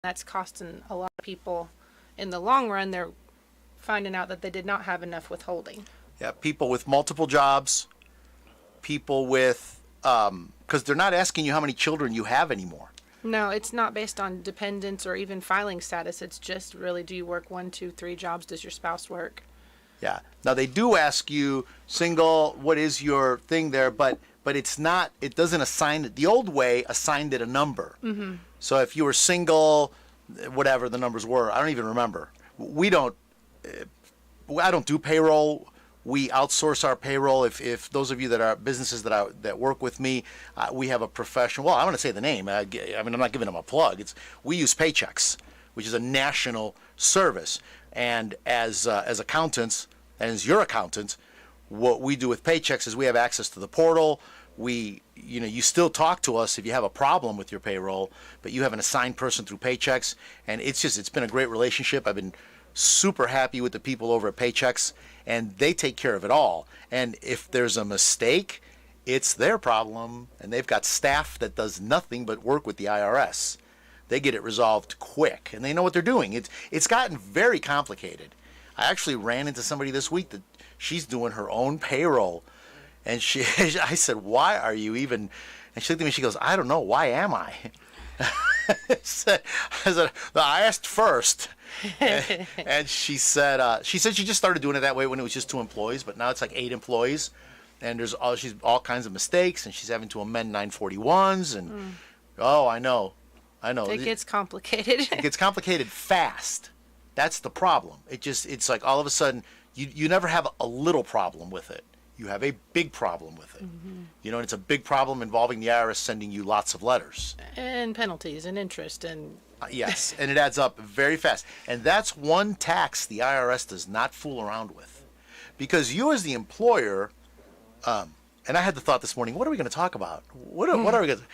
That's costing a lot of people in the long run. They're finding out that they did not have enough withholding. Yeah, people with multiple jobs, people with, because they're not asking you how many children you have anymore. No, it's not based on dependence or even filing status. It's just really, do you work 1, 2, 3 jobs? Does your spouse work? Yeah. Now they do ask you single, what is your thing there, but it's not, it doesn't assign it. The old way assigned it a number. Mm-hmm. So if you were single, whatever the numbers were, I don't even remember. I don't do payroll. We outsource our payroll. If those of you that are businesses that work with me, we have a professional. Well, I want to say the name. I mean, I'm not giving them a plug. We use Paychex, which is a national service. And as accountants, and as your accountant, what we do with Paychex is we have access to the portal. You still talk to us if you have a problem with your payroll, but you have an assigned person through Paychex, and it's been a great relationship. I've been super happy with the people over at Paychex, and they take care of it all. And if there's a mistake, it's their problem, and they've got staff that does nothing but work with the IRS. They get it resolved quick, and they know what they're doing. It's gotten very complicated. I actually ran into somebody this week that she's doing her own payroll, and I said, "Why are you even?" And she looked at me. She goes, "I don't know. Why am I?" I said, "I asked first." And she said she just started doing it that way when it was just 2 employees, but now it's like 8 employees, and she's all kinds of mistakes, and she's having to amend 941s, and oh, I know. It gets complicated. It gets complicated fast. That's the problem. It's like all of a sudden you never have a little problem with it. You have a big problem with it. Mm-hmm. And it's a big problem involving the IRS sending you lots of letters. And penalties and interest and... Yes, and it adds up very fast. And that's one tax the IRS does not fool around with. Because you as the employer, and I had the thought this morning, what are we going to talk about? What are we going to...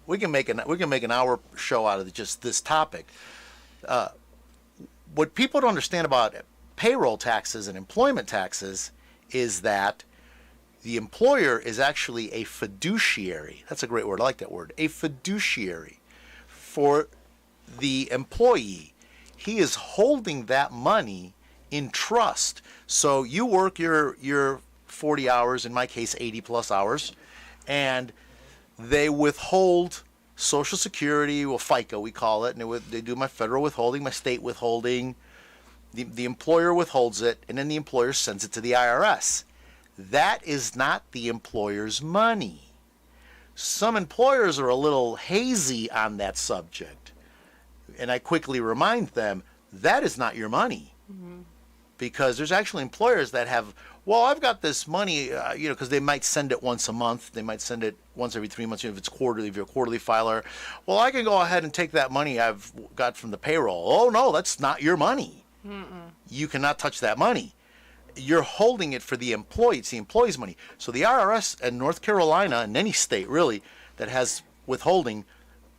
We can make an hour show out of just this topic. What people don't understand about payroll taxes and employment taxes is that the employer is actually a fiduciary. That's a great word. I like that word. A fiduciary for the employee. He is holding that money in trust. So you work your 40 hours, in my case 80 plus hours, and they withhold Social Security, well, FICA we call it, and they do my federal withholding, my state withholding. The employer withholds it, and then the employer sends it to the IRS. That is not the employer's money. Some employers are a little hazy on that subject, and I quickly remind them, that is not your money. Mm-hmm. Because there's actually employers that have, well, I've got this money, because they might send it once a month. They might send it once every 3 months. If it's quarterly, if you're a quarterly filer, well, I can go ahead and take that money I've got from the payroll. Oh, no, that's not your money. Mm-mm. You cannot touch that money. You're holding it for the employee. It's the employee's money. So the IRS in North Carolina, and any state really, that has withholding,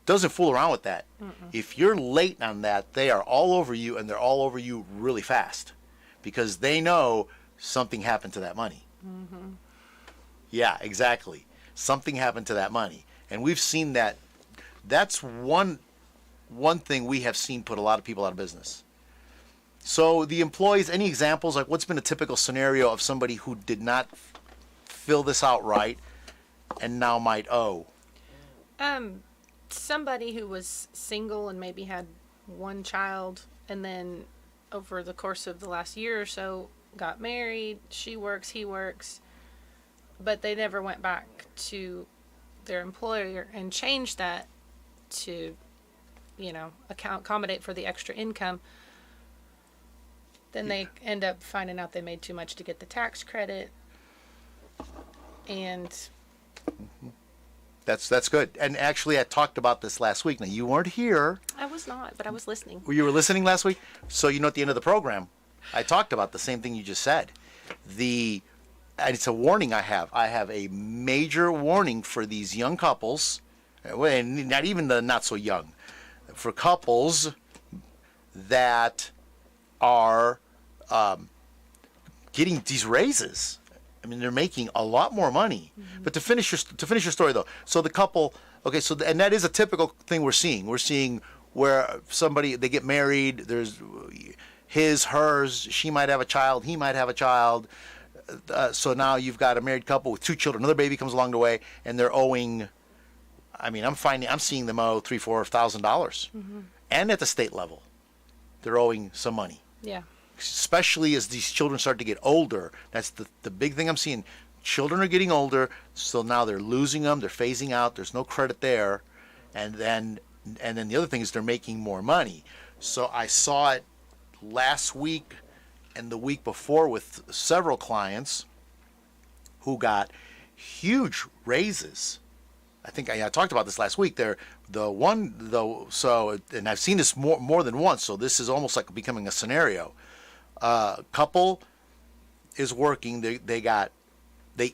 doesn't fool around with that. Mm-mm. If you're late on that, they are all over you, and they're all over you really fast. Because they know something happened to that money. Mm-hmm. Yeah, exactly. Something happened to that money. And we've seen that. That's one thing we have seen put a lot of people out of business. So the employees, any examples, like what's been a typical scenario of somebody who did not fill this out right and now might owe? Somebody who was single and maybe had one child, and then over the course of the last year or so got married. She works, he works, but they never went back to their employer and changed that to, accommodate for the extra income. Then they end up finding out they made too much to get the tax credit. And that's good. And actually, I talked about this last week. Now, you weren't here. I was not, but I was listening. You were listening last week? So, at the end of the program, I talked about the same thing you just said. And it's a warning I have. I have a major warning for these young couples, and not even the not so young, for couples that are getting these raises. I mean, they're making a lot more money. Mm-hmm. But to finish your story though, so the couple, okay, and that is a typical thing we're seeing. We're seeing where somebody, they get married, there's his, hers, she might have a child, he might have a child. So now you've got a married couple with 2 children. Another baby comes along the way, and they're owing. I mean, I'm seeing them owe $3,000-$4,000, and at the state level, they're owing some money. Yeah. Especially as these children start to get older. That's the big thing I'm seeing. Children are getting older, so now they're losing them. They're phasing out. There's no credit there, and then the other thing is they're making more money. So I saw it last week and the week before with several clients who got huge raises. I think I talked about this last week. And I've seen this more than once. So this is almost like becoming a scenario. Couple is working. They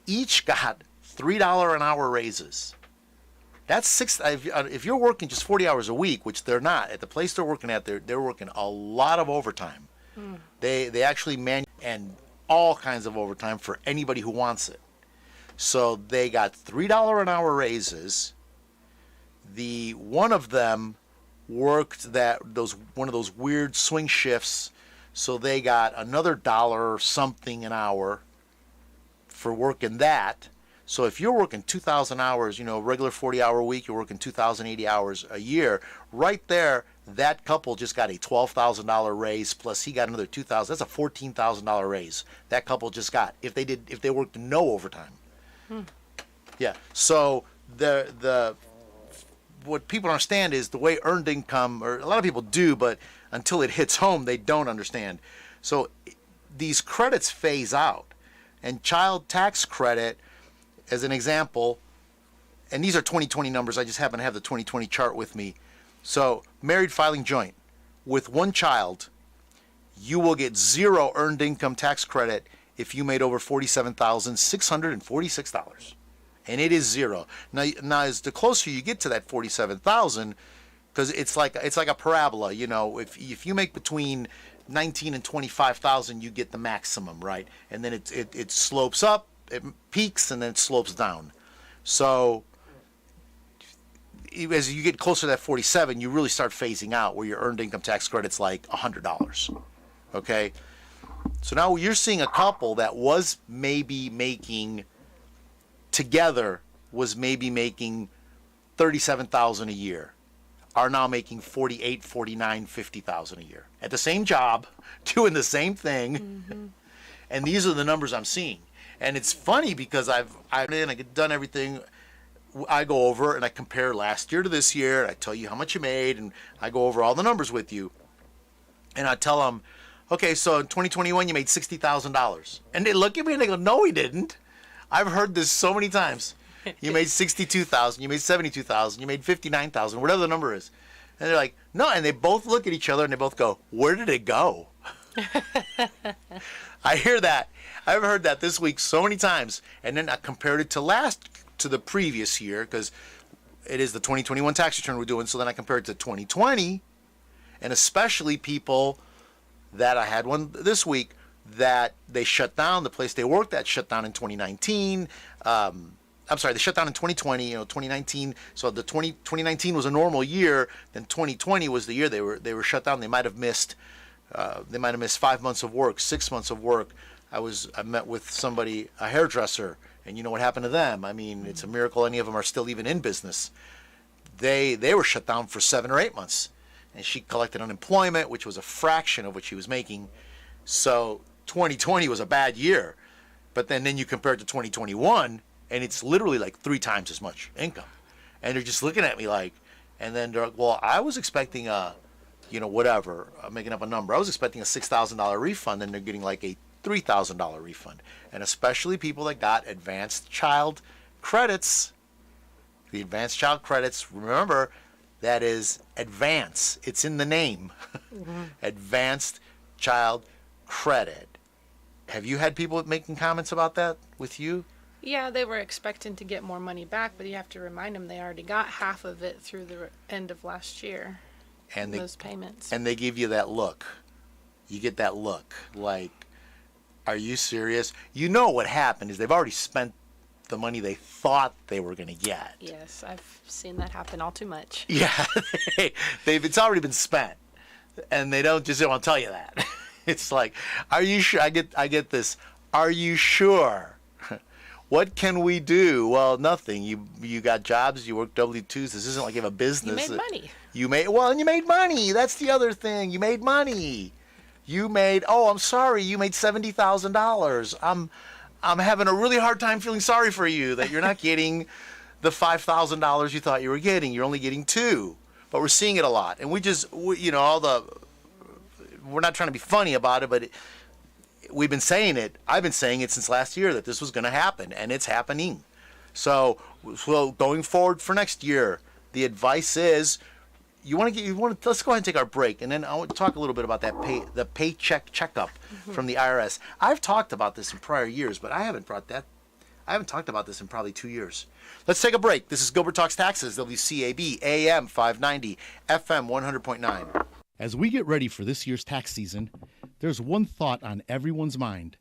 each got $3 an hour raises. That's six. If you're working just 40 hours a week, which they're not at the place they're working at, they're working a lot of overtime. They actually and all kinds of overtime for anybody who wants it. So they got $3 an hour raises. One of them worked one of those weird swing shifts, so they got another $1 something an hour for working that. So if you're working 2,000 hours, regular 40-hour week, you're working 2,080 hours a year. Right there, that couple just got a $12,000 raise, plus he got another $2,000. That's a $14,000 raise that couple just got if they worked no overtime. Yeah. So what people don't understand is the way earned income, or a lot of people do, but until it hits home, they don't understand. So these credits phase out, and child tax credit, as an example, and these are 2020 numbers. I just happen to have the 2020 chart with me. So married filing joint with 1 child, you will get 0 earned income tax credit if you made over $47,646, and it is 0. Now as the closer you get to that 47,000, because it's like a parabola, if you make between 19 and 25,000, you get the maximum, right? And then it slopes up, it peaks, and then it slopes down. So as you get closer to that 47, you really start phasing out, where your earned income tax credit's like $100. Okay. So now you're seeing a couple that was maybe making $37,000 a year, are now making $48,000, $49,000, $50,000 a year at the same job, doing the same thing. And these are the numbers I'm seeing. And it's funny because I've done everything. I go over and I compare last year to this year. I tell you how much you made, and I go over all the numbers with you. And I tell them, okay, so in 2021 you made $60,000, and they look at me and they go, "No, we didn't." I've heard this so many times. You made $62,000, you made $72,000, you made $59,000, whatever the number is. And they're like, "No," and they both look at each other and they both go, "Where did it go?" I hear that. I've heard that this week so many times, and then I compared it to the previous year, because it is the 2021 tax return we're doing. So then I compared it to 2020, and especially people that I had one this week that they shut down. The place they worked at shut down in 2019. I'm sorry, they shut down in 2020. 2019. So 2019 was a normal year. Then 2020 was the year they were shut down. They might have missed 5 months of work, 6 months of work. I met with somebody, a hairdresser, and you know what happened to them. I mean, it's a miracle any of them are still even in business. They were shut down for 7 or 8 months, and she collected unemployment, which was a fraction of what she was making. So 2020 was a bad year, but then you compare it to 2021, and it's literally like 3 times as much income. And they're just looking at me like, and then they're like, "Well, I was expecting whatever, I'm making up a number. I was expecting a $6,000 refund, and they're getting like a $3,000 refund." And especially people that got advanced child credits. The advanced child credits, remember, that is advance. It's in the name. Advanced child credit. Have you had people making comments about that with you? Yeah, they were expecting to get more money back, but you have to remind them they already got half of it through the end of last year. And those payments. And they give you that look. You get that look like, are you serious? You know what happened is they've already spent the money they thought they were going to get. Yes, I've seen that happen all too much. Yeah, it's already been spent, and they don't want to tell you that. It's like, are you sure? I get this. Are you sure? What can we do? Well, nothing. You got jobs. You work W-2s. This isn't like you have a business. You made money. And you made money. That's the other thing. You made money. I'm sorry. You made $70,000. I'm having a really hard time feeling sorry for you that you're not getting the $5,000 you thought you were getting. You're only getting $2,000. But we're seeing it a lot, and we're not trying to be funny about it, but we've been saying it. I've been saying it since last year that this was going to happen, and it's happening. So going forward for next year, the advice is let's go ahead and take our break, and then I want to talk a little bit about the paycheck checkup from the IRS. I've talked about this in prior years, but I haven't talked about this in probably 2 years. Let's take a break. This is Gilbert Talks Taxes, WCAB AM 590, FM 100.9. As we get ready for this year's tax season, there's one thought on everyone's mind.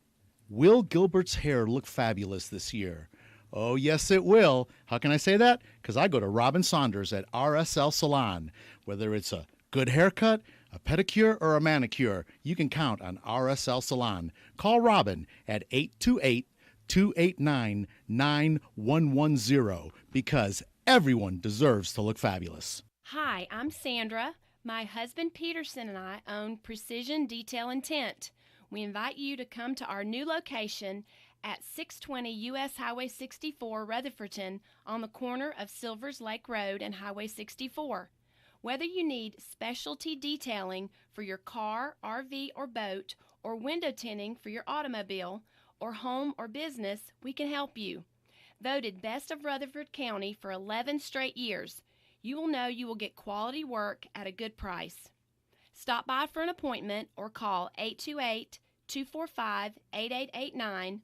Will Gilbert's hair look fabulous this year? Oh, yes, it will. How can I say that? Because I go to Robin Saunders at RSL Salon. Whether it's a good haircut, a pedicure, or a manicure, you can count on RSL Salon. Call Robin at 828-289-9110 because everyone deserves to look fabulous. Hi, I'm Sandra. My husband Peterson and I own Precision Detail and Tint. We invite you to come to our new location at 620 U.S. Highway 64, Rutherfordton, on the corner of Silvers Lake Road and Highway 64. Whether you need specialty detailing for your car, RV, or boat, or window tinting for your automobile, or home or business, we can help you. Voted Best of Rutherford County for 11 straight years, you will know you will get quality work at a good price. Stop by for an appointment or call 828-245-8889.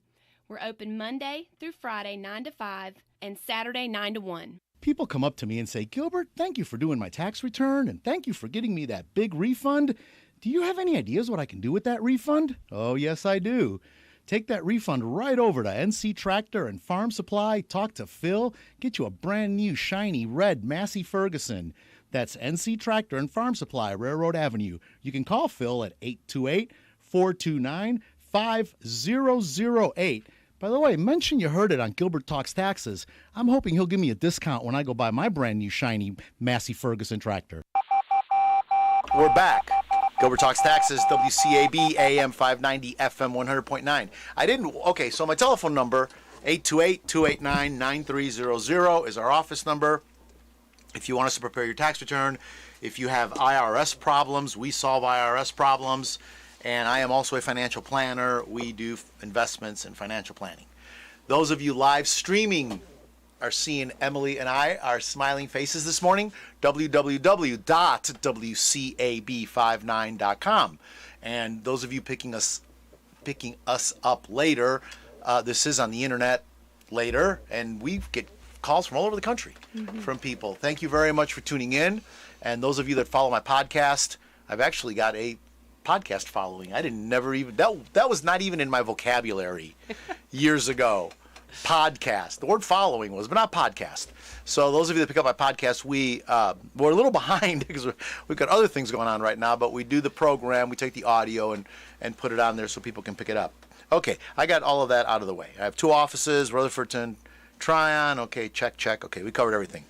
We're open Monday through Friday 9 to 5 and Saturday 9 to 1. People come up to me and say, Gilbert, thank you for doing my tax return and thank you for getting me that big refund. Do you have any ideas what I can do with that refund? Oh, yes, I do. Take that refund right over to NC Tractor and Farm Supply, talk to Phil, get you a brand new shiny red Massey Ferguson. That's NC Tractor and Farm Supply, Railroad Avenue. You can call Phil at 828-429-5008. By the way, mention you heard it on Gilbert Talks Taxes. I'm hoping he'll give me a discount when I go buy my brand new shiny Massey Ferguson tractor. We're back. Gilbert Talks Taxes, WCAB AM 590, FM 100.9. So my telephone number, 828-289-9300 is our office number. If you want us to prepare your tax return, if you have IRS problems, we solve IRS problems. And I am also a financial planner. We do investments and financial planning. Those of you live streaming are seeing Emily and I, our smiling faces this morning, www.wcab59.com. And those of you picking us up later, this is on the internet later, and we get calls from all over the country from people. Thank you very much for tuning in. And those of you that follow my podcast, I've actually got a podcast following. That was not even in my vocabulary years ago. Podcast. The word following was, but not podcast. So those of you that pick up my podcast, we're a little behind because we've got other things going on right now, but we do the program, we take the audio and put it on there so people can pick it up. Okay, I got all of that out of the way. I have 2 offices, Rutherfordton, Tryon. Okay, check. Okay, we covered everything.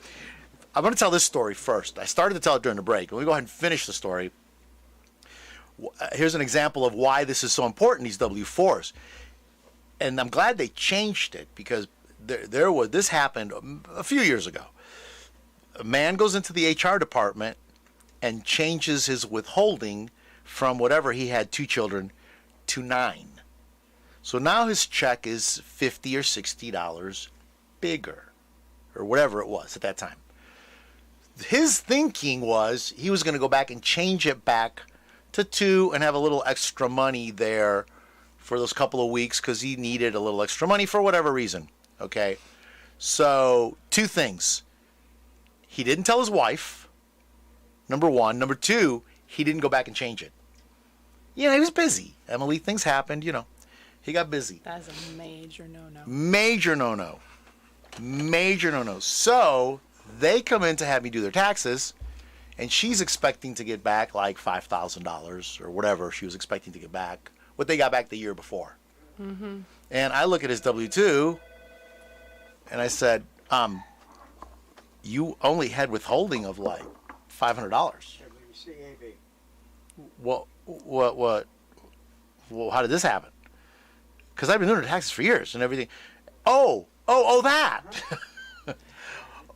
I'm going to tell this story first. I started to tell it during the break. Let me go ahead and finish the story. Here's an example of why this is so important, these W-4s. And I'm glad they changed it because this happened a few years ago. A man goes into the HR department and changes his withholding from whatever he had 2 children to 9. So now his check is $50 or $60 bigger, or whatever it was at that time. His thinking was he was going to go back and change it back to 2 and have a little extra money there for those couple of weeks because he needed a little extra money for whatever reason. Okay, so 2 things. He didn't tell his wife, number 1. Number 2, he didn't go back and change it. He was busy. Emily, things happened, he got busy. That's a major no-no. Major no-no. Major no-no. So they come in to have me do their taxes, and she's expecting to get back like $5,000 or whatever she was expecting to get back, what they got back the year before. Mm-hmm. And I look at his W-2, and I said, you only had withholding of like $500. WCAB. What? Well, how did this happen? Because I've been doing taxes for years and everything. Oh, that.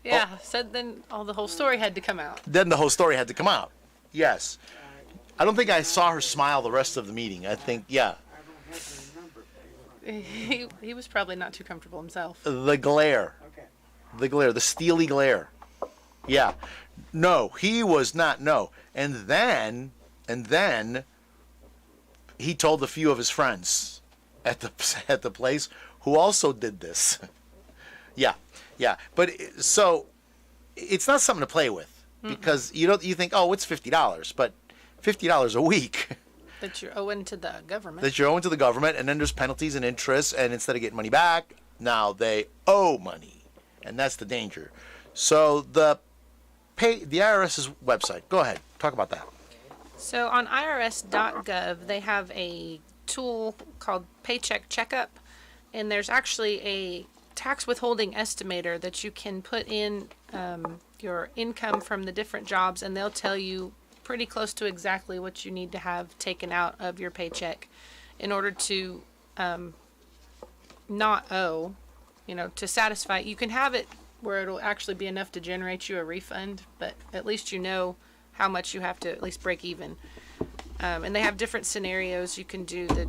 Yeah. So then the whole story had to come out. Then the whole story had to come out. Yes. I don't think I saw her smile the rest of the meeting. I think, yeah. I don't have the number. He was probably not too comfortable himself. The glare. Okay. The glare. The steely glare. Yeah. No, he was not. No. And then he told a few of his friends at the place who also did this. Yeah. But so it's not something to play with, because you think, oh, it's $50, but $50 a week That you're owing to the government. that you're owing to the government, and then there's penalties and interest, and instead of getting money back, now they owe money, and that's the danger. So the IRS's website. Go ahead, talk about that. So on irs.gov, they have a tool called Paycheck Checkup, and there's actually a tax withholding estimator that you can put in your income from the different jobs, and they'll tell you pretty close to exactly what you need to have taken out of your paycheck in order to not owe, to satisfy. You can have it where it'll actually be enough to generate you a refund, but at least you know how much you have to at least break even. And they have different scenarios. You can do the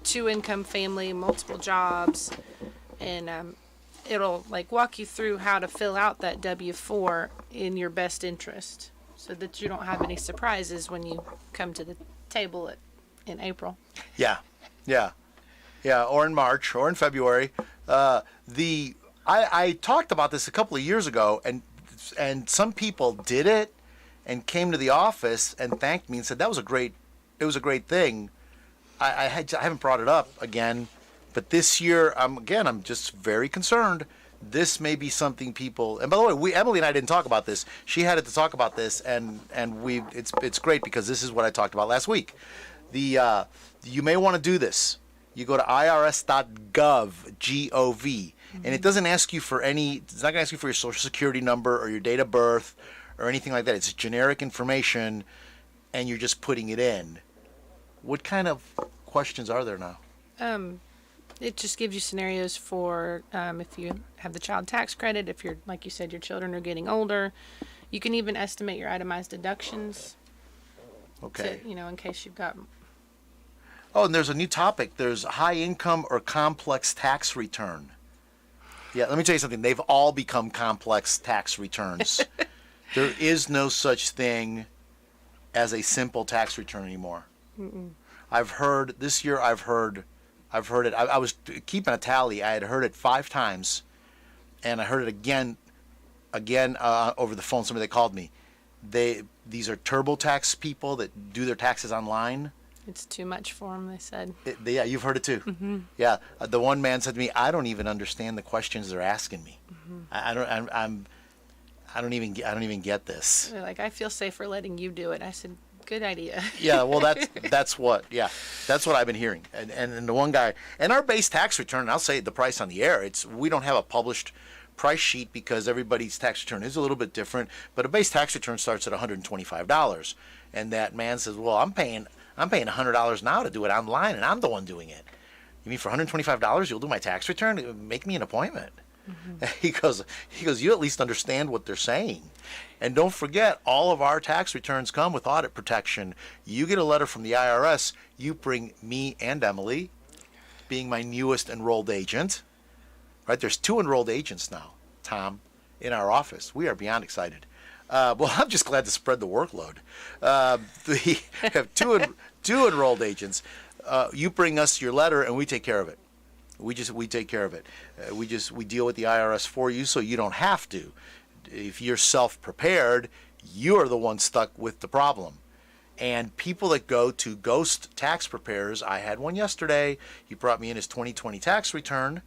2-income family, multiple jobs, and it'll walk you through how to fill out that W-4 in your best interest, so that you don't have any surprises when you come to the table in April. Yeah, or in March, or in February. I talked about this a couple of years ago, and some people did it and came to the office and thanked me and said it was a great thing. I haven't brought it up again, but this year I'm just very concerned. This may be something people, and by the way, Emily and I didn't talk about this. She had it to talk about this, and it's great, because this is what I talked about last week. You may want to do this. You go to irs.gov, G-O-V, and it doesn't ask you for it's not going to ask you for your social security number or your date of birth or anything like that. It's generic information, and you're just putting it in. What kind of questions are there now? It just gives you scenarios for if you have the child tax credit, if you're, like you said, your children are getting older. You can even estimate your itemized deductions. Okay. To, in case you've got. Oh, and there's a new topic. There's high income or complex tax return. Yeah, let me tell you something. They've all become complex tax returns. There is no such thing as a simple tax return anymore. Mm-mm. I've heard it. I was keeping a tally. I had heard it 5 times, and I heard it again over the phone. Somebody that called me. These are TurboTax people that do their taxes online. It's too much for them, they said. Yeah, you've heard it too. Mm-hmm. Yeah, the one man said to me, "I don't even understand the questions they're asking me. Mm-hmm. I don't even get this." They're like, "I feel safer letting you do it." I said, "Good idea." Yeah, well, that's what I've been hearing. And the one guy, and our base tax return, and I'll say the price on the air. We don't have a published price sheet because everybody's tax return is a little bit different. But a base tax return starts at $125, and that man says, "Well, I'm paying $100 now to do it online, and I'm the one doing it. You mean for $125 you'll do my tax return? Make me an appointment." Mm-hmm. He goes, "You at least understand what they're saying. And don't forget, all of our tax returns come with audit protection. You get a letter from the IRS, you bring me and Emily, being my newest enrolled agent." Right? There's 2 enrolled agents now, Tom, in our office. We are beyond excited. Well, I'm just glad to spread the workload. We have two enrolled agents. You bring us your letter, and we take care of it. We take care of it. We deal with the IRS for you, so you don't have to. If you're self-prepared, you're the one stuck with the problem. And people that go to ghost tax preparers, I had one yesterday. He brought me in his 2020 tax return,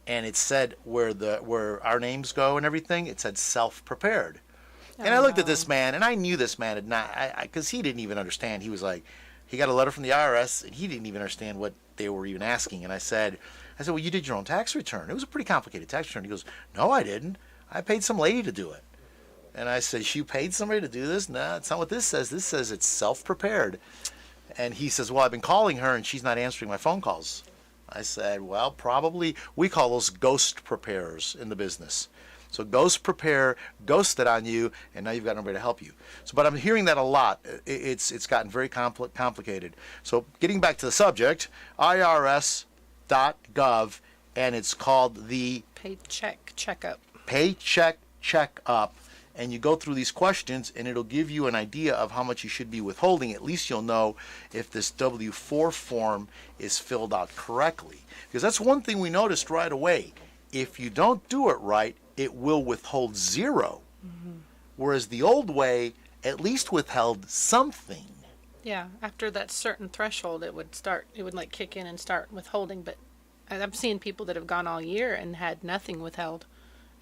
and it said where our names go and everything, it said self-prepared. And I looked at this man, and I knew this man had not, because he didn't even understand. He was like, he got a letter from the IRS, and he didn't even understand what they were even asking. And I said, well, you did your own tax return. It was a pretty complicated tax return. He goes, no, I didn't. I paid some lady to do it. And I said, you paid somebody to do this? No, that's not what this says. This says it's self-prepared. And he says, well, I've been calling her, and she's not answering my phone calls. I said, well, probably, we call those ghost preparers in the business. So ghost prepare, ghosted on you, and now you've got nobody to help you. So, but I'm hearing that a lot. It's gotten very complicated. So getting back to the subject, IRS.gov, and it's called the Paycheck Checkup. Paycheck Checkup. And you go through these questions, and it'll give you an idea of how much you should be withholding. At least you'll know if this W-4 form is filled out correctly. Because that's one thing we noticed right away. If you don't do it right, it will withhold 0. Mm-hmm. Whereas the old way at least withheld something. Yeah, after that certain threshold, it would like kick in and start withholding. But I'm seeing people that have gone all year and had nothing withheld.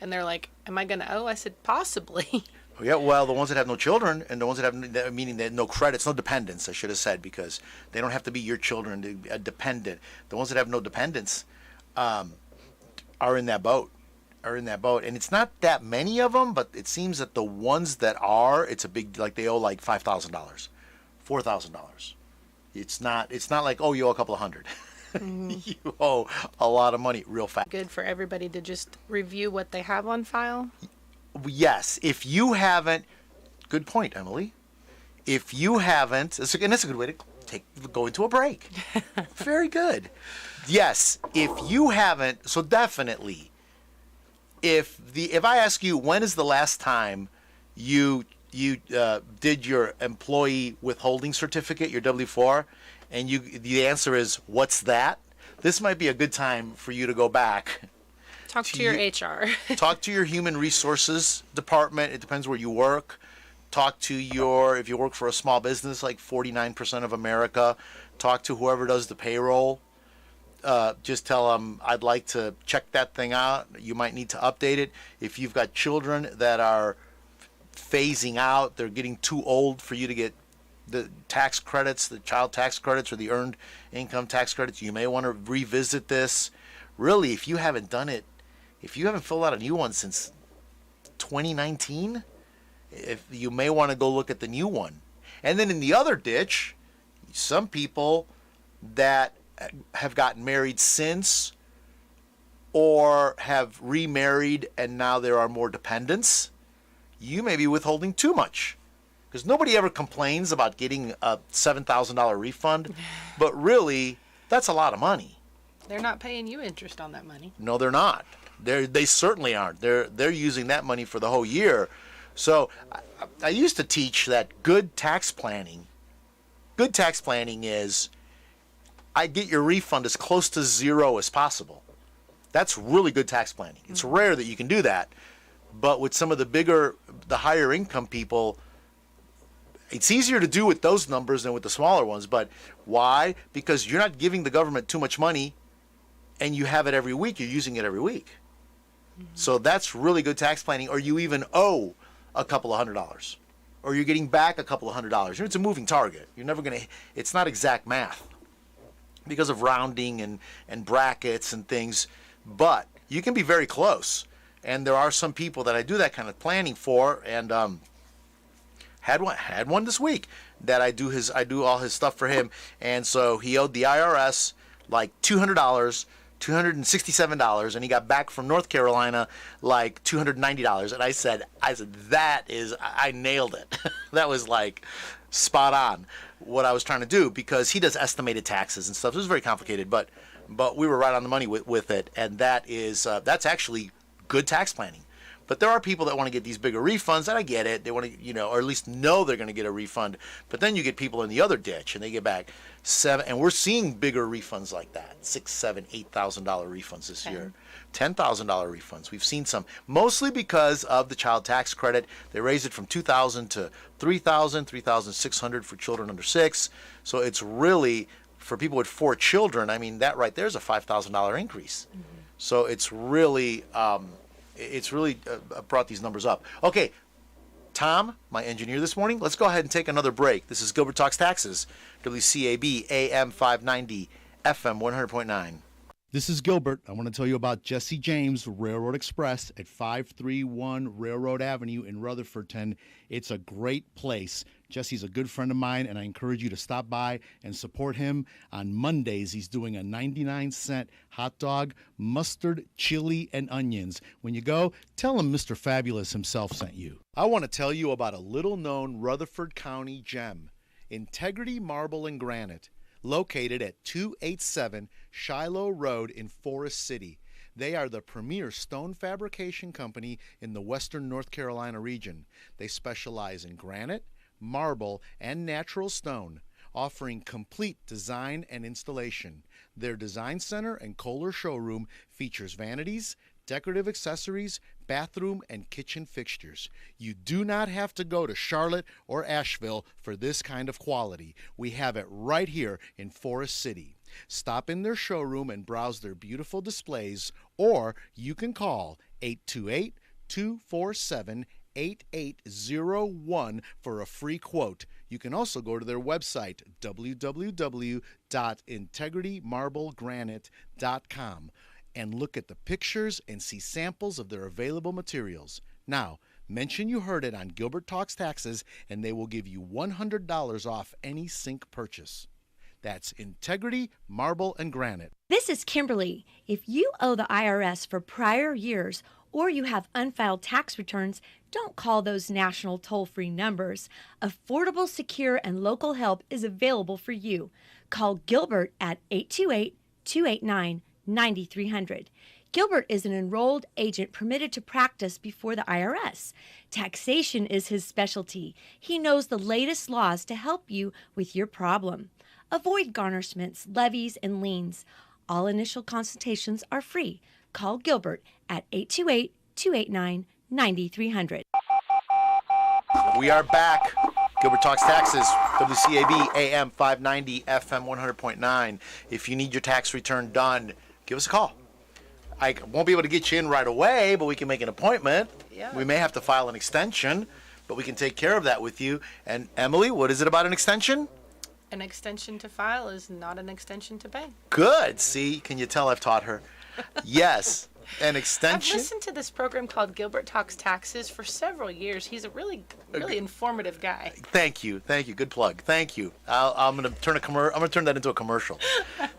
And they're like, am I going to owe? I said, possibly. Yeah, well, the ones that have no children and the ones that have, meaning that no credits, no dependents, I should have said, because they don't have to be your children, a dependent. The ones that have no dependents are in that boat. And it's not that many of them, but it seems that the ones that are, it's a big, like they owe like $5,000, $4,000. It's not like, oh, you owe a couple of hundred. Mm-hmm. You owe a lot of money real fast. Good for everybody to just review what they have on file. Yes, if you haven't, good point, Emily. If you haven't, and that's a good way to go into a break. Very good. Yes, if you haven't, so definitely, if I ask you, when is the last time you did your employee withholding certificate, your W-4, and the answer is, what's that? This might be a good time for you to go back. Talk to your HR. Talk to your human resources department. It depends where you work. Talk to if you work for a small business, like 49% of America, talk to whoever does the payroll. Just tell them, I'd like to check that thing out. You might need to update it. If you've got children that are phasing out, they're getting too old for you to get the tax credits, the child tax credits or the earned income tax credits, you may want to revisit this. Really, if you haven't done it, if you haven't filled out a new one since 2019, if you may want to go look at the new one. And then in the other ditch, some people that have gotten married since or have remarried and now there are more dependents, you may be withholding too much. Because nobody ever complains about getting a $7,000 refund, but really, that's a lot of money. They're not paying you interest on that money. No, they're not. They certainly aren't. They're using that money for the whole year. So I used to teach that good tax planning is I get your refund as close to 0 as possible. That's really good tax planning. It's rare that you can do that. But with some of the higher income people, it's easier to do with those numbers than with the smaller ones. But why? Because you're not giving the government too much money and you have it every week. You're using it every week. Mm-hmm. So that's really good tax planning. Or you even owe a couple of $100. Or you're getting back a couple of $100. It's a moving target. You're never going to, it's not exact math because of rounding and brackets and things. But you can be very close. And there are some people that I do that kind of planning for, and had one this week that I do all his stuff for him, and so he owed the IRS like $200, $267, and he got back from North Carolina like $290, and I said I nailed it. That was like spot on what I was trying to do, because he does estimated taxes and stuff. It was very complicated, but we were right on the money with it, and that's actually good tax planning. But there are people that want to get these bigger refunds, and I get it. They want to, or at least know they're going to get a refund. But then you get people in the other ditch, and they get back $7,000, and we're seeing bigger refunds like that, $6,000, $7,000, $8,000 refunds this year, $10,000 refunds. We've seen some, mostly because of the child tax credit. They raised it from $2,000 to $3,000, $3,600 for children under 6. So it's really, for people with 4 children, I mean, that right there is a $5,000 increase. Mm-hmm. So it's really brought these numbers up. Okay, Tom, my engineer this morning, let's go ahead and take another break. This is Gilbert Talks Taxes, WCAB AM 590, FM 100.9. This is Gilbert. I want to tell you about Jesse James Railroad Express at 531 Railroad Avenue in Rutherfordton. It's a great place. Jesse's a good friend of mine, and I encourage you to stop by and support him. On Mondays, he's doing a 99-cent hot dog, mustard, chili, and onions. When you go, tell him Mr. Fabulous himself sent you. I want to tell you about a little-known Rutherford County gem, Integrity Marble and Granite, located at 287 Shiloh Road in Forest City. They are the premier stone fabrication company in the western North Carolina region. They specialize in granite, marble, and natural stone, offering complete design and installation. Their design center and Kohler showroom features vanities, decorative accessories, bathroom, and kitchen fixtures. You do not have to go to Charlotte or Asheville for this kind of quality. We have it right here in Forest City. Stop in their showroom and browse their beautiful displays, or you can call 828-247-8801 for a free quote. You can also go to their website, www.integritymarblegranite.com, and look at the pictures and see samples of their available materials. Now, mention you heard it on Gilbert Talks Taxes, and they will give you $100 off any sink purchase. That's Integrity Marble and Granite. This is Kimberly. If you owe the IRS for prior years or you have unfiled tax returns, don't call those national toll-free numbers. Affordable, secure, and local help is available for you. Call Gilbert at 828-289-9300. Gilbert is an enrolled agent permitted to practice before the IRS. Taxation is his specialty. He knows the latest laws to help you with your problem. Avoid garnishments, levies, and liens. All initial consultations are free. Call Gilbert at 828-289-9300. We are back. Gilbert Talks Taxes, WCAB AM 590, FM 100.9. If you need your tax return done, give us a call. I won't be able to get you in right away, but we can make an appointment. Yeah. We may have to file an extension, but we can take care of that with you. And Emily, what is it about an extension? An extension to file is not an extension to pay. Good. See, can you tell I've taught her? Yes, an I've extension. listened to this program called Gilbert Talks Taxes for several years. He's a really informative guy. Thank you. Good plug. Thank you. I'm going to turn that into a commercial.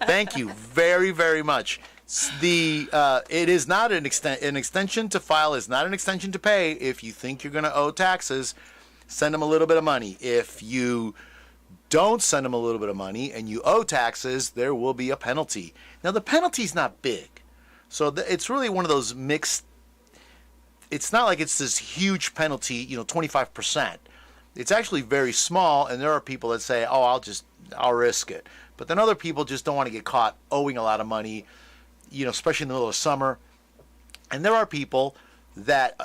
Thank you very, very much. It is not an extension to file is not an extension to pay. If you think you're going to owe taxes, send them a little bit of money. If you don't send them a little bit of money and you owe taxes, there will be a penalty. Now, the penalty's not big. So it's really one of those mixed. It's not like it's this huge penalty, 25%. It's actually very small, and there are people that say, oh, I'll risk it. But then other people just don't want to get caught owing a lot of money, especially in the middle of summer. And there are people that,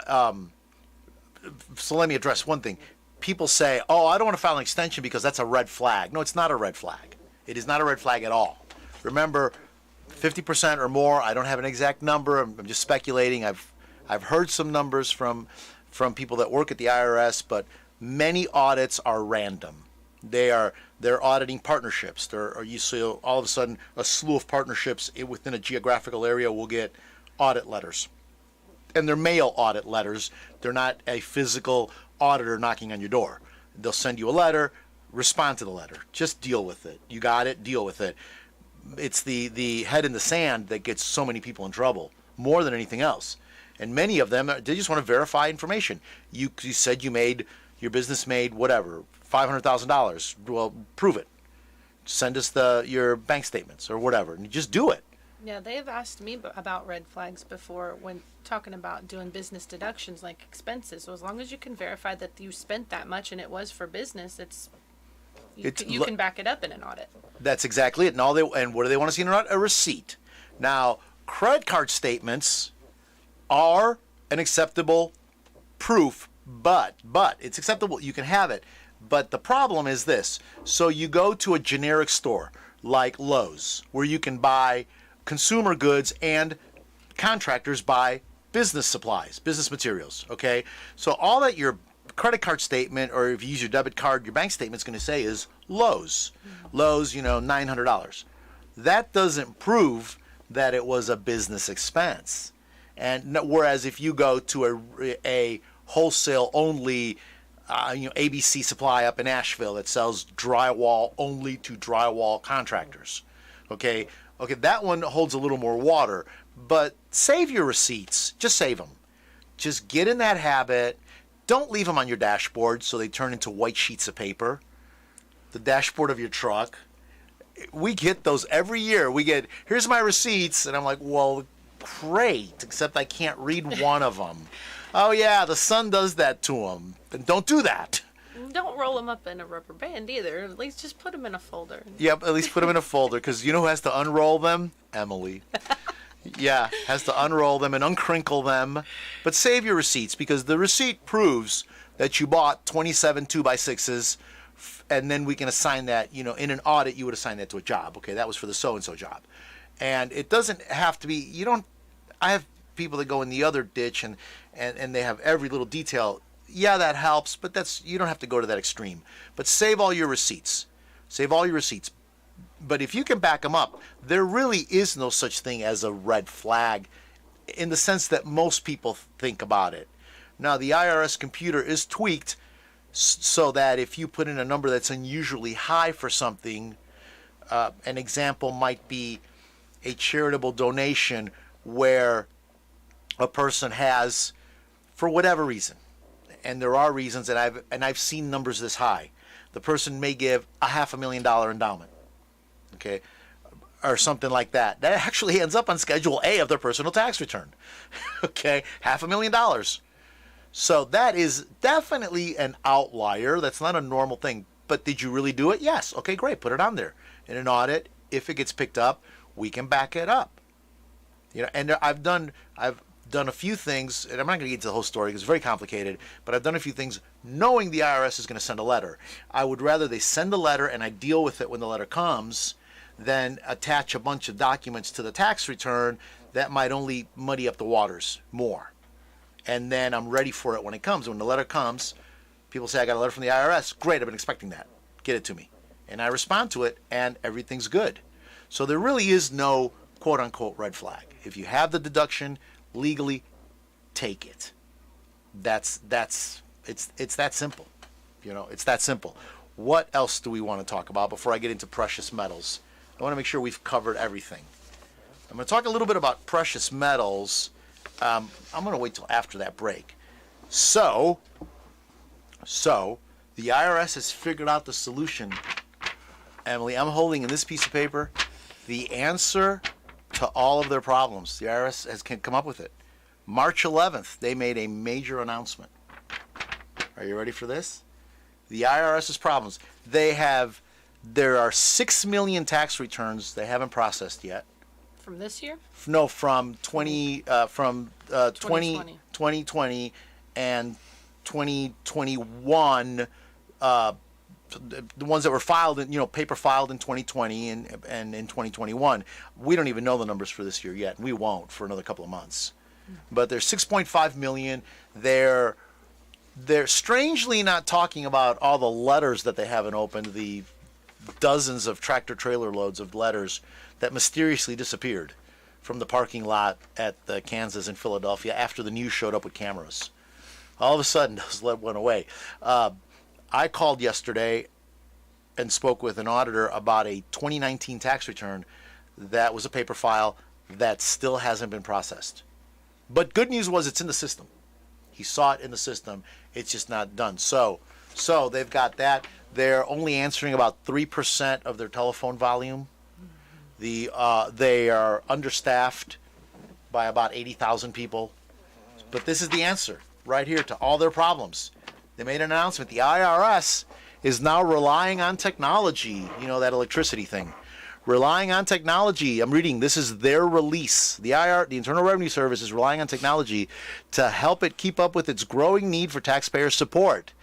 so let me address one thing. People say, oh, I don't want to file an extension because that's a red flag. No, it's not a red flag. It is not a red flag at all. Remember, 50% or more, I don't have an exact number. I'm just speculating. I've heard some numbers from people that work at the IRS, but many audits are random. They're auditing partnerships. You see all of a sudden a slew of partnerships within a geographical area will get audit letters. And they're mail audit letters. They're not a physical auditor knocking on your door. They'll send you a letter, respond to the letter. Just deal with it. You got it? Deal with it. It's the head in the sand that gets so many people in trouble, more than anything else. And many of them, they just want to verify information. You said your business made whatever, $500,000. Well, prove it. Send us your bank statements or whatever, and you just do it. Yeah, they've asked me about red flags before when talking about doing business deductions like expenses. So as long as you can verify that you spent that much and it was for business, you can back it up in an audit. That's exactly it. And what do they want to see in an audit? A receipt. Now, credit card statements are an acceptable proof, but it's acceptable. You can have it. But the problem is this. So you go to a generic store like Lowe's where you can buy consumer goods and contractors buy business supplies, business materials, okay? So all that your credit card statement, or if you use your debit card, your bank statement's going to say is Lowe's. Lowe's, $900. That doesn't prove that it was a business expense. And whereas if you go to a wholesale only, ABC Supply up in Asheville that sells drywall only to drywall contractors, okay, that one holds a little more water. But save your receipts. Just save them. Just get in that habit. Don't leave them on your dashboard so they turn into white sheets of paper. The dashboard of your truck. We get those every year. We get, here's my receipts. And I'm like, well, great, except I can't read one of them. Oh, yeah, the sun does that to them. Then don't do that. Don't roll them up in a rubber band either. At least just put them in a folder. Yep, at least put them in a folder, because you know who has to unroll them? Emily. Yeah, has to unroll them and uncrinkle them. But save your receipts, because the receipt proves that you bought 27 2x6s, and then we can assign that, in an audit, you would assign that to a job. Okay, that was for the so-and-so job. And it doesn't have to be, I have people that go in the other ditch and they have every little detail. Yeah, that helps, but you don't have to go to that extreme. But save all your receipts. Save all your receipts. But if you can back them up, there really is no such thing as a red flag in the sense that most people think about it. Now, the IRS computer is tweaked so that if you put in a number that's unusually high for something, an example might be a charitable donation where a person has, for whatever reason, and there are reasons, and I've seen numbers this high, the person may give a $500,000 endowment. Okay, or something like that. That actually ends up on Schedule A of their personal tax return. Okay, $500,000. So that is definitely an outlier. That's not a normal thing. But did you really do it? Yes. Okay, great. Put it on there. In an audit, if it gets picked up, we can back it up. And I've done a few things, and I'm not going to get into the whole story because it's very complicated, but I've done a few things knowing the IRS is going to send a letter. I would rather they send a letter and I deal with it when the letter comes than attach a bunch of documents to the tax return that might only muddy up the waters more. And then I'm ready for it when it comes. When the letter comes, people say, I got a letter from the IRS. Great, I've been expecting that. Get it to me. And I respond to it, and everything's good. So there really is no quote-unquote red flag. If you have the deduction, legally, take it. It's that simple. It's that simple. What else do we want to talk about before I get into precious metals? I want to make sure we've covered everything. I'm going to talk a little bit about precious metals. I'm going to wait till after that break. So the IRS has figured out the solution. Emily, I'm holding in this piece of paper the answer to all of their problems. The IRS has come up with it. March 11th, they made a major announcement. Are you ready for this? The IRS's problems. There are 6 million tax returns they haven't processed yet. From this year? No, from 2020 and 2021. The ones that were filed, paper filed in 2020 and in 2021. We don't even know the numbers for this year yet, and we won't for another couple of months. But there's 6.5 million. They're strangely not talking about all the letters that they haven't opened, the dozens of tractor-trailer loads of letters that mysteriously disappeared from the parking lot at the Kansas and Philadelphia after the news showed up with cameras. All of a sudden, those went away. I called yesterday and spoke with an auditor about a 2019 tax return that was a paper file that still hasn't been processed. But good news was it's in the system. He saw it in the system. It's just not done. So they've got that. They're only answering about 3% of their telephone volume. They are understaffed by about 80,000 people. But this is the answer right here to all their problems. They made an announcement. The IRS is now relying on technology. That electricity thing. Relying on technology. I'm reading. This is their release. The Internal Revenue Service is relying on technology to help it keep up with its growing need for taxpayer support.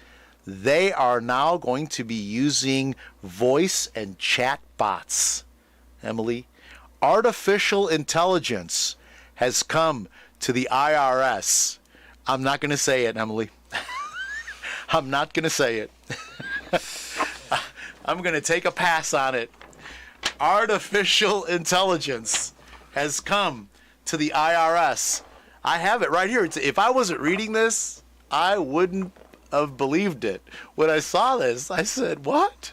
They are now going to be using voice and chat bots. Emily, artificial intelligence has come to the IRS. I'm not going to say it, Emily. I'm not going to say it. I'm going to take a pass on it. Artificial intelligence has come to the IRS. I have it right here. If I wasn't reading this, I wouldn't have believed it. When I saw this, I said, what?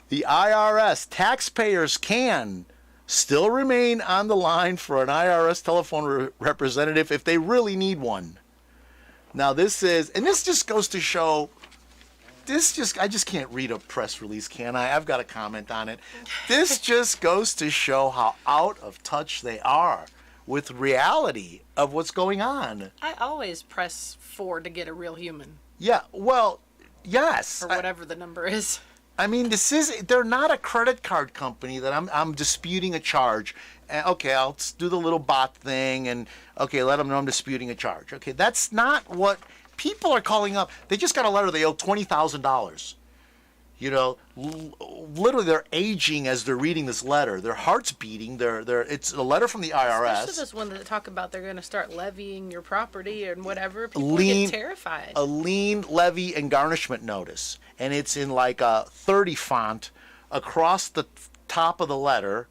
The IRS, taxpayers can still remain on the line for an IRS telephone representative if they really need one. Now this just goes to show, I just can't read a press release, can I? I've got a comment on it. This just goes to show how out of touch they are with reality of what's going on. I always press 4 to get a real human. Yeah, well, yes. Or whatever the number is. I mean, they're not a credit card company that I'm disputing a charge. Okay, I'll do the little bot thing and, okay, let them know I'm disputing a charge. Okay, that's not what people are calling up. They just got a letter they owe $20,000. You know, literally they're aging as they're reading this letter. Their heart's beating. It's a letter from the IRS. Especially this one that talk about they're going to start levying your property and whatever. People get terrified. A lien, levy, and garnishment notice. And it's in like a 30 font across the top of the letter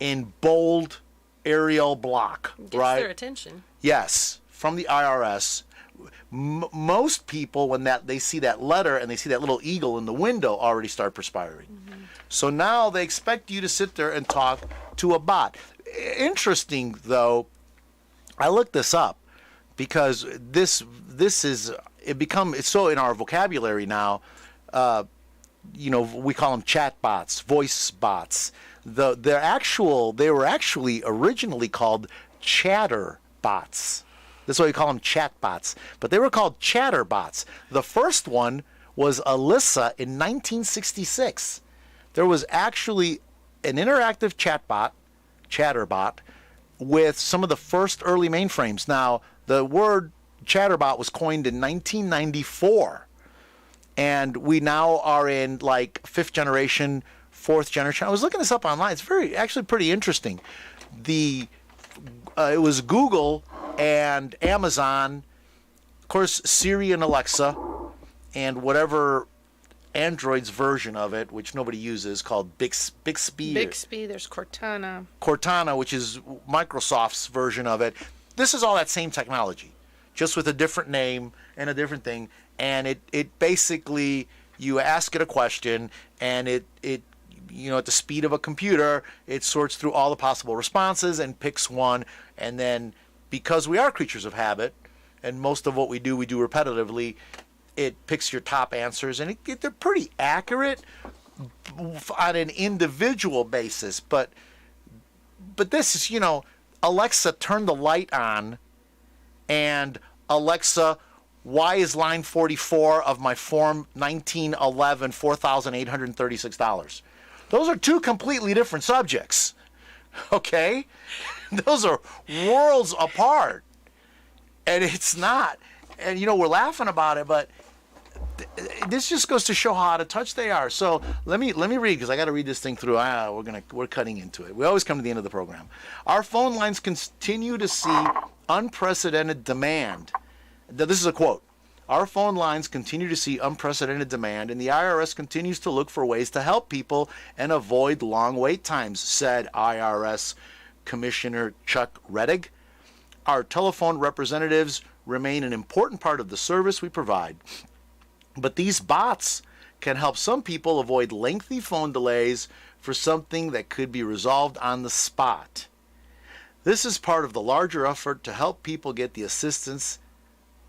in bold Arial block. Gets right? their attention. Yes, from the IRS. Most people, when they see that letter and they see that little eagle in the window, already start perspiring. Mm-hmm. So now they expect you to sit there and talk to a bot. Interesting, though, I looked this up because this is it's so in our vocabulary now. You know, we call them chat bots, voice bots. They were actually originally called chatter bots. That's why we call them chat bots. But they were called chatter bots. The first one was Alyssa in 1966. There was actually an interactive chatterbot, with some of the first early mainframes. Now, the word chatterbot was coined in 1994. And we now are in like 5th generation, 4th generation. I was looking this up online. It's actually pretty interesting. It was Google and Amazon, of course, Siri and Alexa, and whatever Android's version of it, which nobody uses, called Bixby. Bixby, there's Cortana. Cortana, which is Microsoft's version of it. This is all that same technology, just with a different name and a different thing. And it basically, you ask it a question, and it you know, at the speed of a computer, it sorts through all the possible responses and picks one, and then, because we are creatures of habit, and most of what we do repetitively, it picks your top answers, and they're pretty accurate on an individual basis. But this is, you know, Alexa, turn the light on, and Alexa, why is line 44 of my Form 1911 $4,836? Those are two completely different subjects, okay? Those are worlds apart, and it's not. And, you know, we're laughing about it, but this just goes to show how out of touch they are. So let me read, because I got to read this thing through. We're cutting into it. We always come to the end of the program. Our phone lines continue to see unprecedented demand. This is a quote. Our phone lines continue to see unprecedented demand, and the IRS continues to look for ways to help people and avoid long wait times, said IRS Commissioner Chuck Rettig. Our telephone representatives remain an important part of the service we provide, but these bots can help some people avoid lengthy phone delays for something that could be resolved on the spot. This is part of the larger effort to help people get the assistance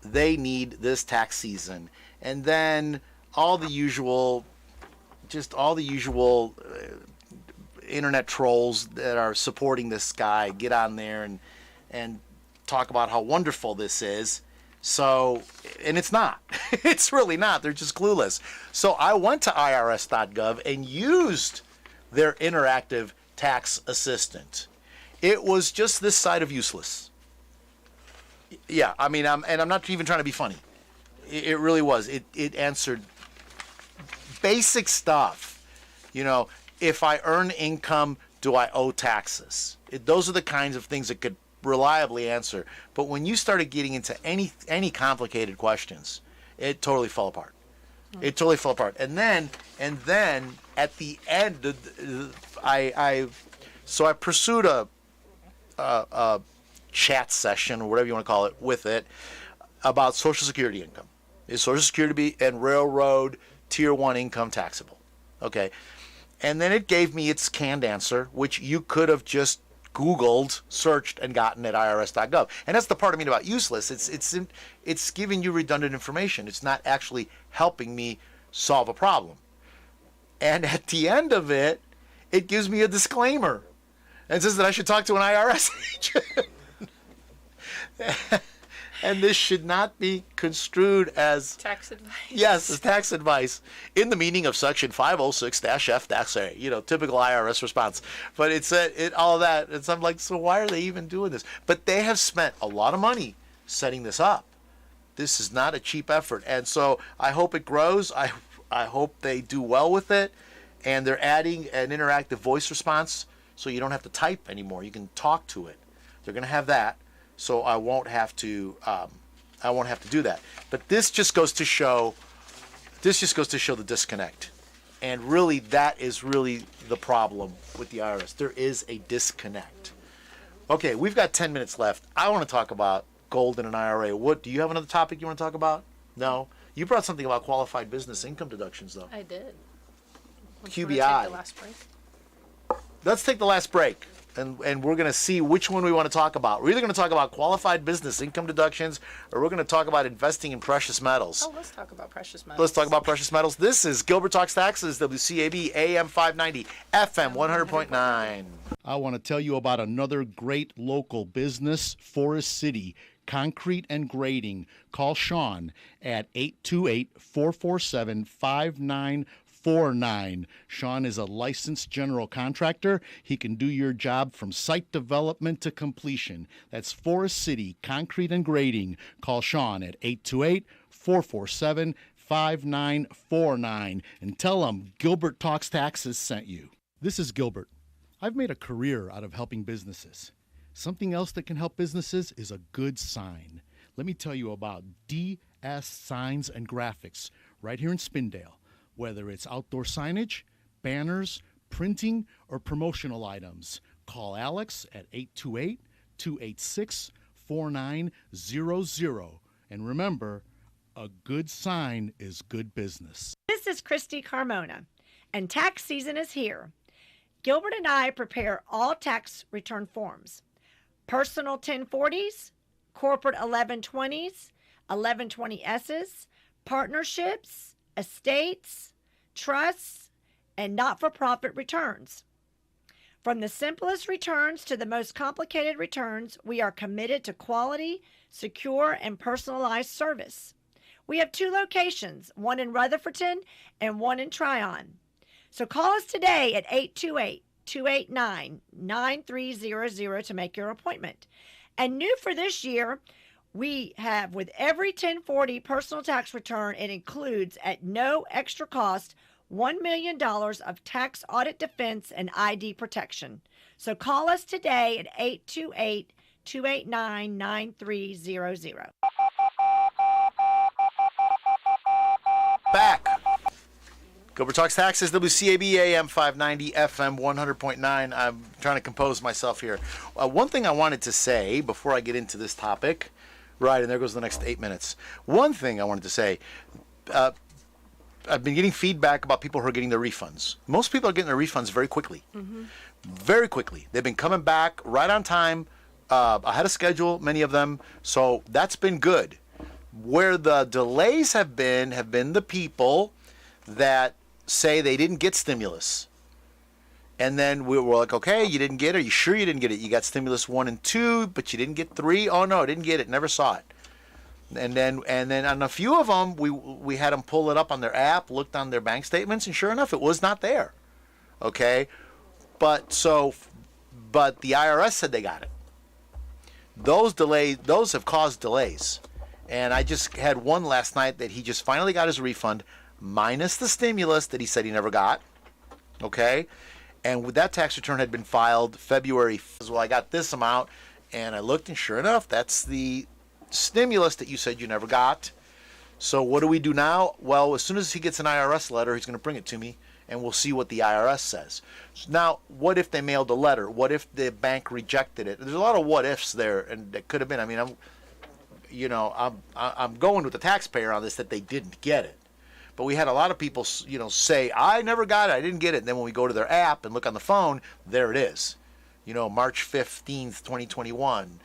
they need this tax season. And then all the usual internet trolls that are supporting this guy get on there and talk about how wonderful this is. So, and it's not. It's really not. They're just clueless. So I went to irs.gov and used their interactive tax assistant. It was just this side of useless. Yeah, I mean, I'm not even trying to be funny. It really was. It answered basic stuff. You know, if I earn income, do I owe taxes? Those are the kinds of things that could reliably answer. But when you started getting into any complicated questions, it totally fell apart. It totally fell apart. And then at the end, I pursued a chat session or whatever you want to call it with it about Social Security income. Is Social Security and railroad Tier 1 income taxable? Okay. And then it gave me its canned answer, which you could have just Googled, searched, and gotten at irs.gov. And that's the part I mean about useless. It's giving you redundant information. It's not actually helping me solve a problem. And at the end of it, it gives me a disclaimer and says that I should talk to an IRS agent. And this should not be construed as Tax advice. yes, as tax advice in the meaning of Section 506-F-A. Typical IRS response. But it's all of that. And so I'm like, so why are they even doing this? But they have spent a lot of money setting this up. This is not a cheap effort, and so I hope it grows. I hope they do well with it, and they're adding an interactive voice response, so you don't have to type anymore. You can talk to it. They're going to have that. So I won't have to do that. But this just goes to show the disconnect. And really, that is really the problem with the IRS. There is a disconnect. Okay, we've got 10 minutes left. I want to talk about gold in an IRA. Do you have another topic you want to talk about? No? You brought something about qualified business income deductions, though. I did. QBI. Take the last break. Let's take the last break. And we're going to see which one we want to talk about. We're either going to talk about qualified business income deductions, or we're going to talk about investing in precious metals. Oh, let's talk about precious metals. Let's talk about precious metals. This is Gilbert Talks Taxes, WCAB AM 590, FM 100.9. I want to tell you about another great local business, Forest City Concrete and Grading. Call Sean at 828-447-5949. Sean is a licensed general contractor. He can do your job from site development to completion. That's Forest City Concrete and Grading. Call Sean at 828-447-5949 and tell him Gilbert Talks Taxes sent you. This is Gilbert. I've made a career out of helping businesses. Something else that can help businesses is a good sign. Let me tell you about DS Signs and Graphics right here in Spindale. Whether it's outdoor signage, banners, printing, or promotional items, call Alex at 828-286-4900. And remember, a good sign is good business. This is Christy Carmona, and tax season is here. Gilbert and I prepare all tax return forms. Personal 1040s, corporate 1120s, 1120Ss, partnerships, estates, trusts, and not-for-profit returns. From the simplest returns to the most complicated returns, we are committed to quality, secure, and personalized service. We have 2 locations, one in Rutherfordton and one in Tryon. So call us today at 828-289-9300 to make your appointment. And new for this year, we have, with every 1040 personal tax return, it includes at no extra cost $1 million of tax audit defense and ID protection. So call us today at 828-289-9300. Back. Gilbert Talks Taxes, WCAB AM 590, FM 100.9. I'm trying to compose myself here. One thing I wanted to say before I get into this topic, right, and there goes the next 8 minutes. One thing I wanted to say, I've been getting feedback about people who are getting their refunds. Most people are getting their refunds very quickly. Mm-hmm. Very quickly. They've been coming back right on time, ahead of schedule, many of them. So that's been good. Where the delays have been the people that say they didn't get stimulus. And then we're like, okay, you didn't get it. Are you sure you didn't get it? You got stimulus 1 and 2, but you didn't get 3. Oh no, I didn't get it. Never saw it. And then on a few of them, we had them pull it up on their app, looked on their bank statements, and sure enough, it was not there. Okay, but the IRS said they got it. Those have caused delays. And I just had one last night that he just finally got his refund, minus the stimulus that he said he never got. Okay, and with that tax return had been filed February. Well, I got this amount, And I looked, and sure enough, that's the stimulus that you said you never got. So what do we do now? Well, as soon as he gets an IRS letter, he's going to bring it to me, and we'll see what the IRS says. So now, what if they mailed a letter? What if the bank rejected it? There's a lot of what ifs there, and it could have been. I mean, I'm going with the taxpayer on this that they didn't get it. But we had a lot of people, say, I never got it, I didn't get it. And then when we go to their app and look on the phone, there it is. March 15th, 2021,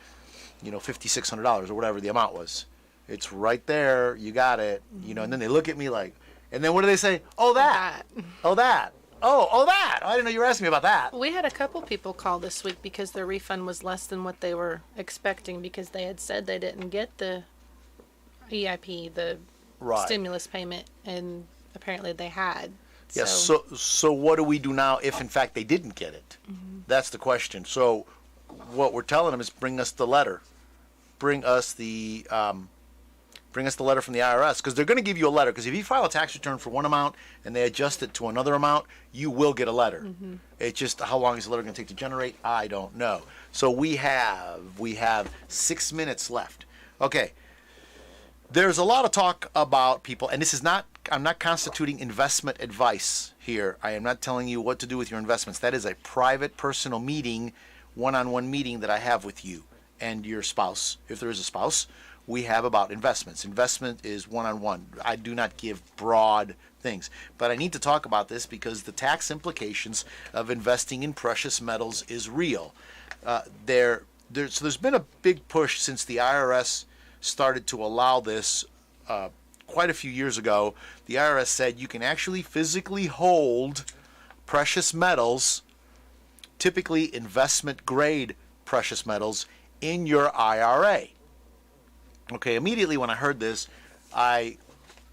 $5,600 or whatever the amount was. It's right there. You got it. And then they look at me like, and then what do they say? Oh, that. Oh, that. Oh, that. I didn't know you were asking me about that. We had a couple people call this week because their refund was less than what they were expecting because they had said they didn't get the EIP, the stimulus payment, and apparently they had. Yes. So what do we do now if in fact they didn't get it? Mm-hmm. That's the question. So what we're telling them is bring us the letter. Bring us the letter from the IRS, because they're going to give you a letter. Because if you file a tax return for one amount and they adjust it to another amount, you will get a letter. Mm-hmm. It's just how long is the letter going to take to generate? I don't know. So we have 6 minutes left. Okay. There's a lot of talk about people, and I'm not constituting investment advice here. I am not telling you what to do with your investments. That is a private, personal meeting, one-on-one meeting that I have with you and your spouse. If there is a spouse, we have about investments. Investment is one-on-one. I do not give broad things. But I need to talk about this because the tax implications of investing in precious metals is real. So there's been a big push since the IRS started to allow this quite a few years ago. The IRS said you can actually physically hold precious metals, typically investment grade precious metals, in your IRA. Okay, immediately when I heard this, I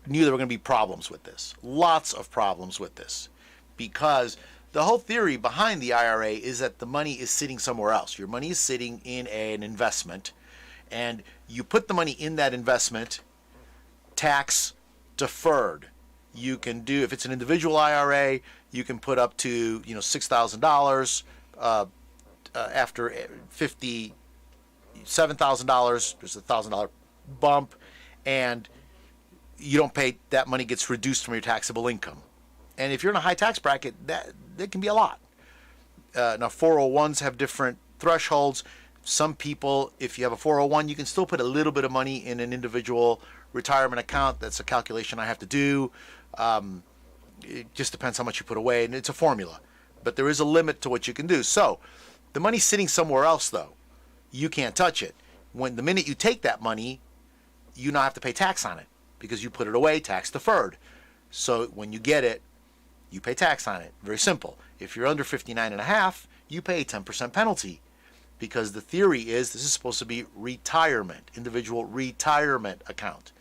knew there were going to be problems with this. Lots of problems with this. Because the whole theory behind the IRA is that the money is sitting somewhere else. Your money is sitting in an investment, and you put the money in that investment, tax deferred. You can do, if it's an individual IRA, you can put up to $6,000 after $57,000. There's a $1,000 bump, and you don't pay. That money gets reduced from your taxable income. And if you're in a high tax bracket, that can be a lot. Now 401s have different thresholds. Some people, if you have a 401, you can still put a little bit of money in an individual retirement account. That's a calculation I have to do. It just depends how much you put away, and it's a formula. But there is a limit to what you can do. So the money's sitting somewhere else, though. You can't touch it. When the minute you take that money, you now have to pay tax on it because you put it away, tax deferred. So when you get it, you pay tax on it. Very simple. If you're under 59.5, you pay a 10% penalty. Because the theory is this is supposed to be retirement, individual retirement account.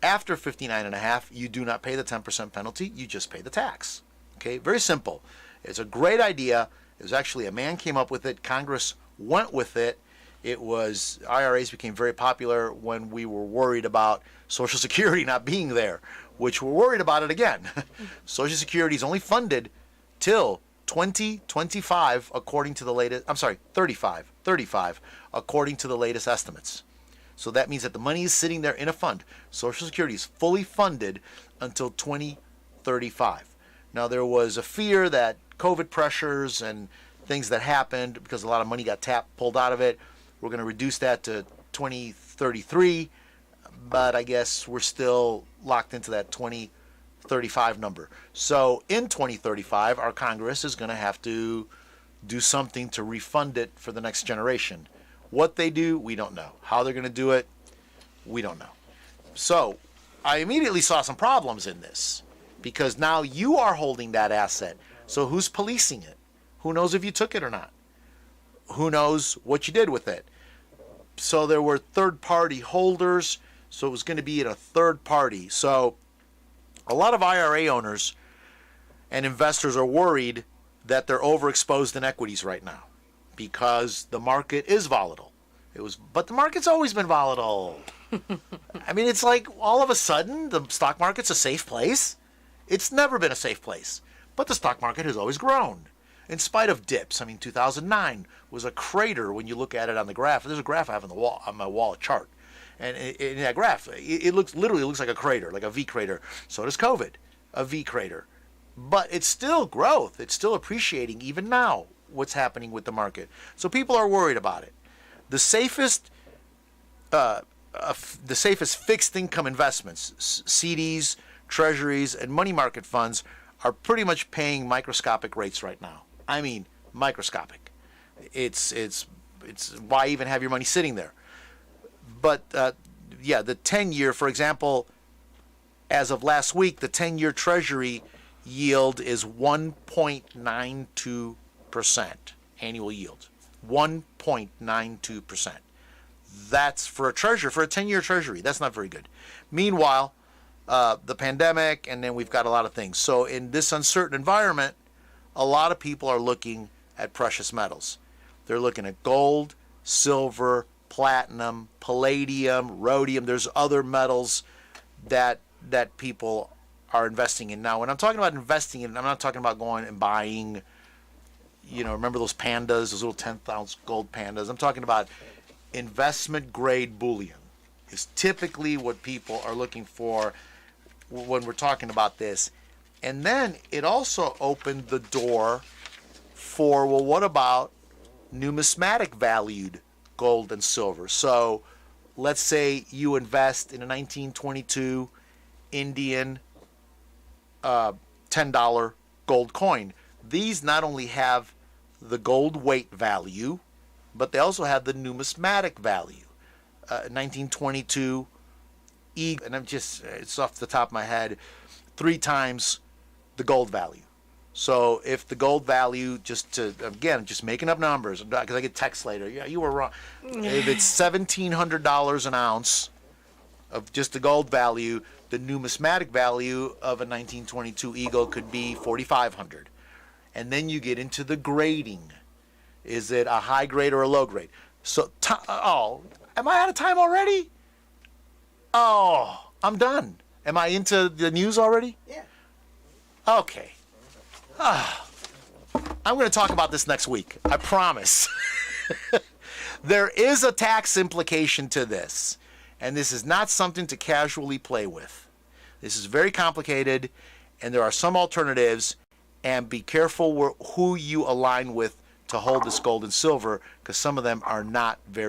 After 59.5, you do not pay the 10% penalty, you just pay the tax. Okay, very simple. It's a great idea. It was actually a man came up with it. Congress went with it. IRAs became very popular when we were worried about Social Security not being there, which we're worried about it again. Social Security is only funded till 2025 according to the latest, 35 according to the latest estimates. So that means that the money is sitting there in a fund. Social Security is fully funded until 2035. Now there was a fear that COVID pressures and things that happened because a lot of money got pulled out of it. We're going to reduce that to 2033, but I guess we're still locked into that 2035 number. So in 2035, our Congress is going to have to do something to refund it for the next generation. What they do, we don't know. How they're going to do it, we don't know. So I immediately saw some problems in this because now you are holding that asset. So who's policing it? Who knows if you took it or not? Who knows what you did with it? So there were third-party holders, so it was going to be at a third party. So a lot of IRA owners and investors are worried that they're overexposed in equities right now because the market is volatile. But the market's always been volatile. I mean, it's like all of a sudden the stock market's a safe place. It's never been a safe place, but the stock market has always grown. in spite of dips. I mean, 2009 was a crater when you look at it on the graph. There's a graph I have on the wall, on my wall, a chart. And in that graph, it literally looks like a crater, like a V crater. So does COVID, a V crater. But it's still growth. It's still appreciating even now, what's happening with the market. So people are worried about it. The safest fixed income investments, CDs, treasuries, and money market funds are pretty much paying microscopic rates right now. I mean, microscopic. It's why even have your money sitting there? But yeah, the 10-year, for example, as of last week, the 10-year treasury yield is 1.92% annual yield. 1.92%. That's for a 10-year treasury. That's not very good. Meanwhile, the pandemic, and then we've got a lot of things. So in this uncertain environment, a lot of people are looking at precious metals. They're looking at gold, silver, platinum, palladium, rhodium. There's other metals that people are investing in. Now, when I'm talking about investing in, I'm not talking about going and buying, remember those pandas, those little 10th-ounce gold pandas. I'm talking about investment-grade bullion is typically what people are looking for when we're talking about this. And then it also opened the door for, well, what about numismatic valued gold and silver? So let's say you invest in a 1922 Indian $10 gold coin. These not only have the gold weight value, but they also have the numismatic value. 1922 and it's off the top of my head, 3 times the gold value. So if the gold value, just making up numbers, because I get texts later, yeah, you were wrong. If it's $1,700 an ounce of just the gold value, the numismatic value of a 1922 Eagle could be $4,500. And then you get into the grading. Is it a high grade or a low grade? So, am I out of time already? Oh, I'm done. Am I into the news already? Yeah. Okay. I'm going to talk about this next week. I promise. There is a tax implication to this, and this is not something to casually play with. This is very complicated, and there are some alternatives, and be careful who you align with to hold this gold and silver, because some of them are not very